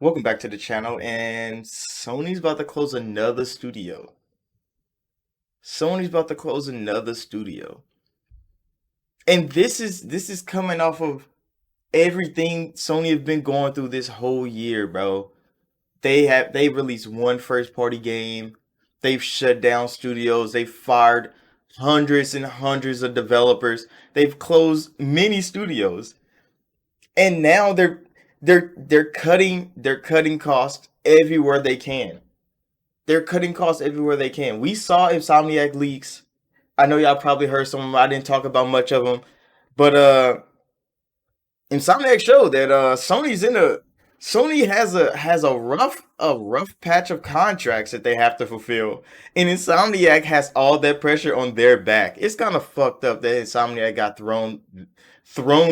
Welcome back to the channel, and Sony's about to close another studio. Sony's about to close another studio. And this is coming off of everything Sony have been going through this whole year, bro. They released one first party game. They've shut down studios. They've fired hundreds and hundreds of developers. They've closed many studios. And now they're cutting costs everywhere they can. They're cutting costs everywhere they can. We saw Insomniac leaks. I know y'all probably heard some of them. I didn't talk about much of them, but Insomniac showed that Sony has a rough patch of contracts that they have to fulfill, and Insomniac has all that pressure on their back. It's kind of fucked up that Insomniac got thrown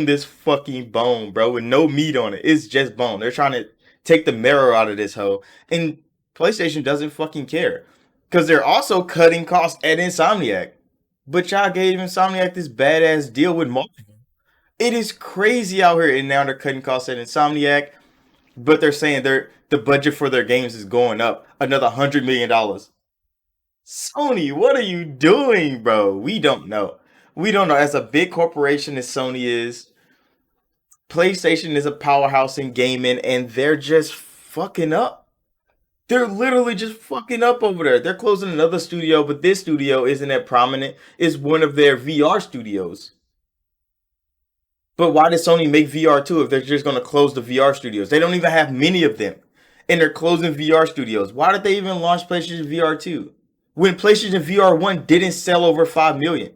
this fucking bone, bro, with no meat on it. It's just bone. They're trying to take the marrow out of this hoe, and PlayStation doesn't fucking care because they're also cutting costs at Insomniac. But y'all gave Insomniac this badass deal with Marvel. It is crazy out here, and now they're cutting costs at Insomniac. But they're saying the budget for their games is going up another $100 million. Sony, what are you doing, bro? We don't know. We don't know. As a big corporation as Sony is, PlayStation is a powerhouse in gaming, and they're just fucking up. They're literally just fucking up over there. They're closing another studio, but this studio isn't that prominent. It's one of their VR studios. But why did Sony make VR too if they're just going to close the VR studios? They don't even have many of them. And they're closing VR studios. Why did they even launch PlayStation VR 2? When PlayStation VR 1 didn't sell over 5 million.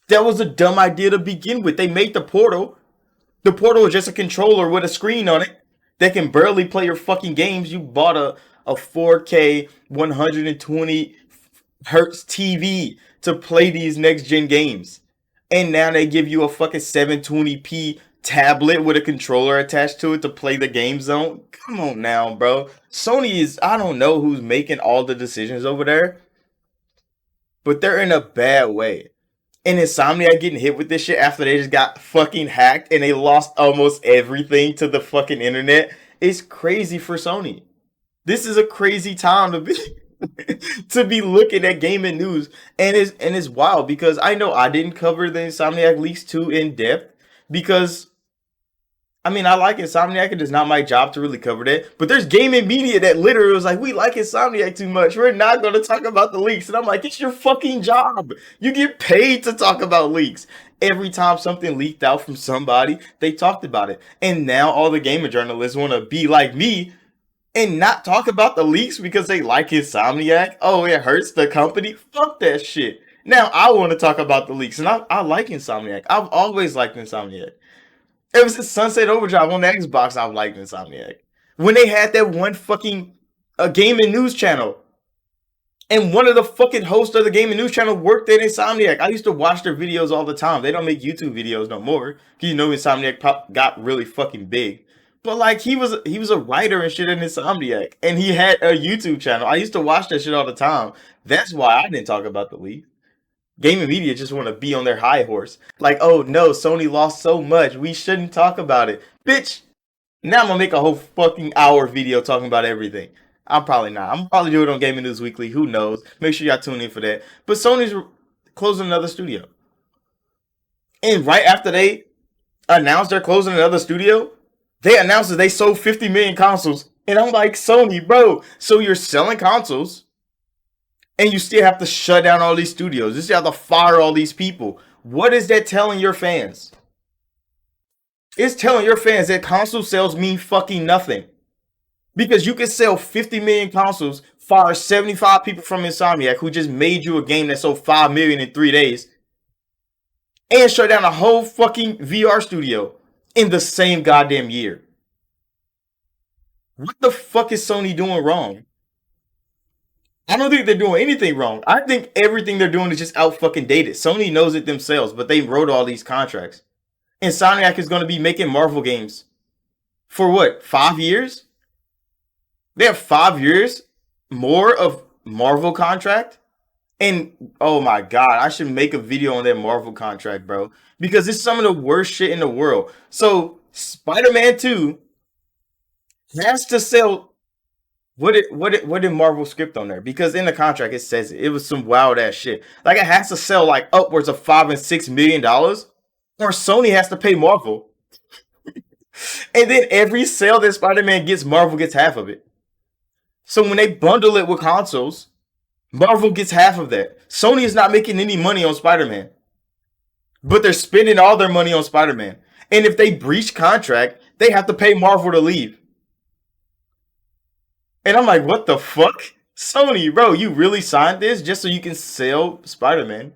That was a dumb idea to begin with. They made the Portal. The Portal is just a controller with a screen on it that can barely play your fucking games. You bought a 4K 120 hertz TV to play these next gen games. And now they give you a fucking 720p tablet with a controller attached to it to play the game zone. Come on now, bro. Sony is, I don't know who's making all the decisions over there, but they're in a bad way. And Insomniac getting hit with this shit after they just got fucking hacked and they lost almost everything to the fucking internet is crazy for Sony. This is a crazy time to be to be looking at gaming news, and it's wild because I know I didn't cover the Insomniac leaks too in depth because I mean I like Insomniac and it's not my job to really cover that. But there's gaming media that literally was like, we like Insomniac too much. We're not gonna talk about the leaks. And I'm like, it's your fucking job. You get paid to talk about leaks. Every time something leaked out from somebody, they talked about it. And now all the gaming journalists wanna be like me and not talk about the leaks because they like Insomniac. Oh, it hurts the company. Fuck that shit. Now I want to talk about the leaks, and I like Insomniac. I've always liked Insomniac. Ever since Sunset Overdrive on the Xbox, I've liked Insomniac. When they had that one fucking gaming news channel, and one of the fucking hosts of the gaming news channel worked at Insomniac. I used to watch their videos all the time. They don't make YouTube videos no more. You know, Insomniac got really fucking big. But like he was a writer and shit in Insomniac, and he had a YouTube channel. I used to watch that shit all the time. That's why I didn't talk about the leak. Gaming media just want to be on their high horse. Like, oh no, Sony lost so much. We shouldn't talk about it. Bitch, now I'm gonna make a whole fucking hour video talking about everything. I'm probably not. I'm probably do it on Gaming News Weekly. Who knows? Make sure y'all tune in for that. But Sony's closing another studio. And right after they announced they're closing another studio, they announced that they sold 50 million consoles. And I'm like, Sony, bro, so you're selling consoles and you still have to shut down all these studios. You still have to fire all these people. What is that telling your fans? It's telling your fans that console sales mean fucking nothing. Because you can sell 50 million consoles, fire 75 people from Insomniac who just made you a game that sold 5 million in 3 days, and shut down a whole fucking VR studio in the same goddamn year. What the fuck is Sony doing wrong? I don't think they're doing anything wrong. I think everything they're doing is just out fucking dated. Sony knows it themselves, but they wrote all these contracts. Insomniac is going to be making Marvel games for what, 5 years? They have 5 years more of Marvel contract. And oh my god, I should make a video on that Marvel contract, bro, because it's some of the worst shit in the world. So Spider-Man 2 has to sell. What did Marvel script on there? Because in the contract it says it was some wild ass shit. Like it has to sell like upwards of $5 and $6 million, or Sony has to pay Marvel. And then every sale that Spider-Man gets, Marvel gets half of it. So when they bundle it with consoles, Marvel gets half of that. Sony is not making any money on Spider-Man, but they're spending all their money on Spider-Man. And if they breach contract, they have to pay Marvel to leave. And I'm like, what the fuck? Sony, bro, you really signed this just so you can sell Spider-Man?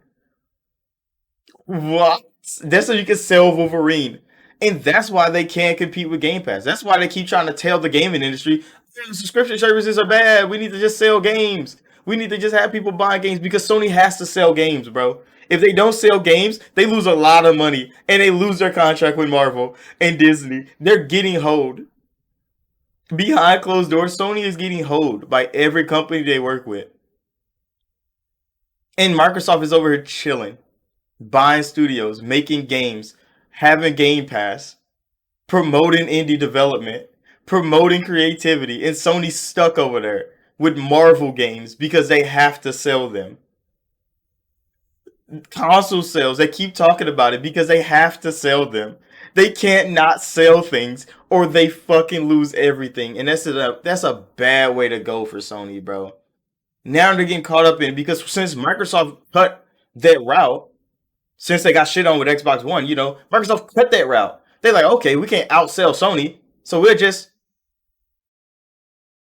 What? That's so you can sell Wolverine. And that's why they can't compete with Game Pass. That's why they keep trying to tell the gaming industry subscription services are bad. We need to just sell games. We need to just have people buying games because Sony has to sell games, bro. If they don't sell games, they lose a lot of money and they lose their contract with Marvel and Disney. They're getting hoed. Behind closed doors, Sony is getting hoed by every company they work with. And Microsoft is over here chilling, buying studios, making games, having Game Pass, promoting indie development, promoting creativity, and Sony's stuck over there with Marvel games because they have to sell them. Console sales, they keep talking about it because they have to sell them. They can't not sell things or they fucking lose everything. And that's a bad way to go for Sony, bro. Now they're getting caught up in it because since Microsoft cut that route, since they got shit on with Xbox One, Microsoft cut that route. They're like, okay, we can't outsell Sony, so we'll just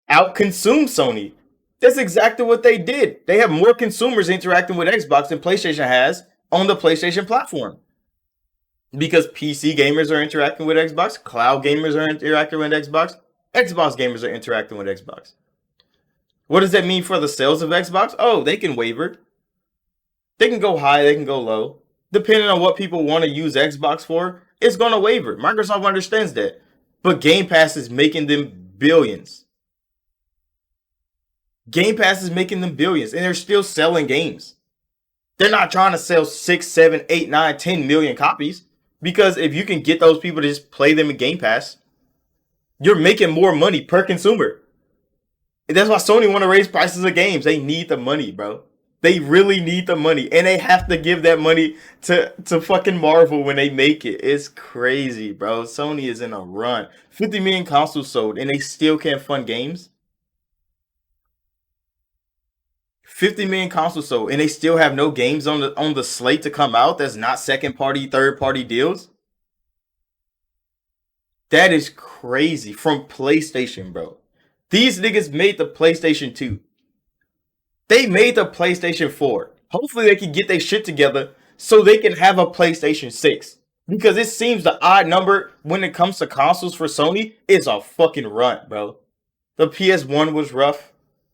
outconsume Sony. That's exactly what they did. They have more consumers interacting with Xbox than PlayStation has on the PlayStation platform. Because PC gamers are interacting with Xbox, cloud gamers are interacting with Xbox, Xbox gamers are interacting with Xbox. What does that mean for the sales of Xbox? Oh, they can waver. They can go high, they can go low. Depending on what people want to use Xbox for, it's going to waver. Microsoft understands that. But Game Pass is making them billions. Game Pass is making them billions, and they're still selling games. They're not trying to sell 6, 7, 8, 9, 10 million copies. Because if you can get those people to just play them in Game Pass, you're making more money per consumer. And that's why Sony want to raise prices of games. They need the money, bro. They really need the money. And they have to give that money to fucking Marvel when they make it. It's crazy, bro. Sony is in a run. 50 million consoles sold, and they still can't fund games. 50 million consoles sold, and they still have no games on the slate to come out that's not second party, third party deals. That is crazy from PlayStation, bro. These niggas made the PlayStation 2. They made the PlayStation 4. Hopefully they can get their shit together so they can have a PlayStation 6. Because it seems the odd number when it comes to consoles for Sony is a fucking runt, bro. The PS1 was rough.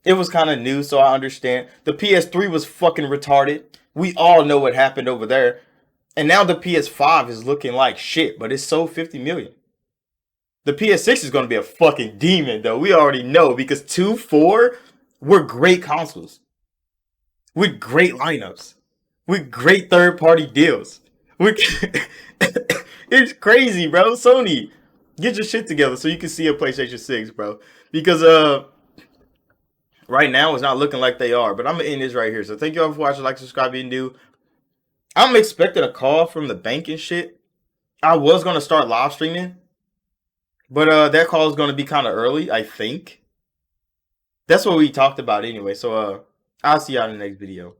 It was kind of new, so I understand. The PS3 was fucking retarded. We all know what happened over there. And now the PS5 is looking like shit, but it sold 50 million. The PS6 is going to be a fucking demon, though. We already know because 2, 4 were great consoles. With great lineups. With great third-party deals. It's crazy, bro. Sony, get your shit together so you can see a PlayStation 6, bro. Because, right now, it's not looking like they are. But I'm going to end this right here. So thank you all for watching. Like, subscribe, be new. I'm expecting a call from the bank and shit. I was going to start live streaming. But that call is going to be kind of early, I think. That's what we talked about anyway. So I'll see y'all in the next video.